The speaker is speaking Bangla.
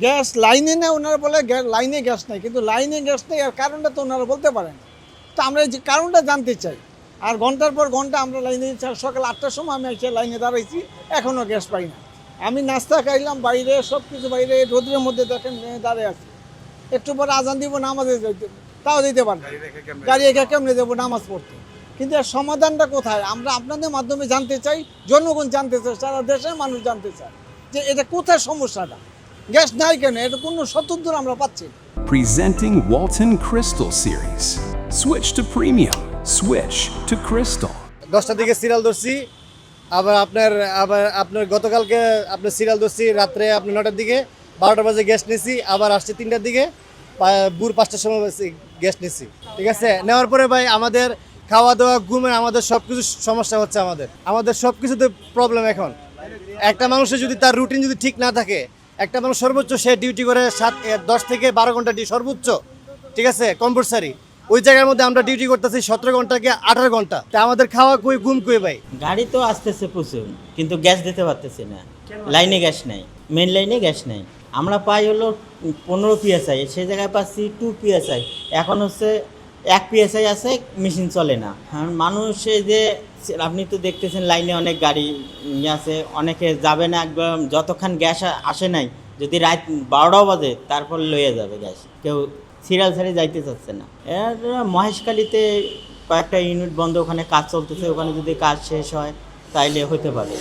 গ্যাস লাইনে নেই, ওনারা বলে লাইনে গ্যাস নেই, কিন্তু লাইনে গ্যাস নেই আর কারণটা তো ওনারা বলতে পারেন। তো আমরা এই যে কারণটা জানতে চাই। আর ঘন্টার পর ঘন্টা আমরা লাইনে, সকাল 8টার সময় আমি এসে লাইনে দাঁড়াইছি, এখনও গ্যাস পাই না। আমি নাস্তা খাইলাম বাইরে, সব কিছু বাইরে, রোদের মধ্যে দেখেন দাঁড়িয়ে আছি। একটু পরে আজান দিব, নামাজে যাইতে, তাও দিতে পারবো, গাড়ি একা কেমনে দেবো নামাজ পড়তে। কিন্তু এর সমাধানটা কোথায় আমরা আপনাদের মাধ্যমে জানতে চাই, জনগণ জানতে চায়, সারা দেশের মানুষ জানতে চায় যে এটা কোথায় সমস্যাটা, গ্যাস নাই কেন, এটা কোনো সত্যুত্তর আমরা পাচ্ছি না। Presenting Walton Crystal Series. Switch to premium. Switch to Crystal. 10টার দিকে সিরিয়াল ধরছি, আবার আপনার গতকালকে আপনার সিরিয়াল ধরছি রাত্রে আপনার 9টার দিকে, 12টা বাজে গ্যাস নিয়েছি, আবার আসছে 3টার দিকে, ভোর 5টার সময় গ্যাস নিয়েছি। ঠিক আছে, নেওয়ার পরে ভাই আমাদের খাওয়া দাওয়া ঘুমে আমাদের সব কিছু সমস্যা হচ্ছে, আমাদের সব কিছুতে প্রবলেম। এখন একটা মানুষের যদি তার রুটিন যদি ঠিক না থাকে, একটা মানুষ সর্বোচ্চ সে ডিউটি করে 10 থেকে 12 ঘন্টা সর্বোচ্চ, ঠিক আছে, কম্পালসারি। ওই জায়গার মধ্যে আমরা ডিউটি করতেছি 17 ঘন্টা কি 18 ঘন্টা। তা আমাদের খাওয়া কই, ঘুম কই ভাই? গাড়ি তো আসতেছে প্রচুর, কিন্তু গ্যাস দিতে পারতেছি না, লাইনে গ্যাস নাই, মেন লাইনে গ্যাস নাই। আমরা পাই হলো 15 PSI, সেই জায়গায় পাচ্ছি 2 PSI। এখন হচ্ছে 1 PSI আছে, মেশিন চলে না। মানুষ এই যে আপনি তো দেখতেছেন লাইনে অনেক গাড়ি আছে, অনেকে যাবে না একদম যতক্ষণ গ্যাস আসে নাই, যদি রাত 12টাও বাজে তারপর লইয়ে যাবে গ্যাস, কেউ সিরিয়াল ছেড়ে যাইতে চাচ্ছে না। এর মহেশখালীতে কয়েকটা ইউনিট বন্ধ, ওখানে কাজ চলতেছে, ওখানে যদি কাজ শেষ হয় তাইলে হতে পারে।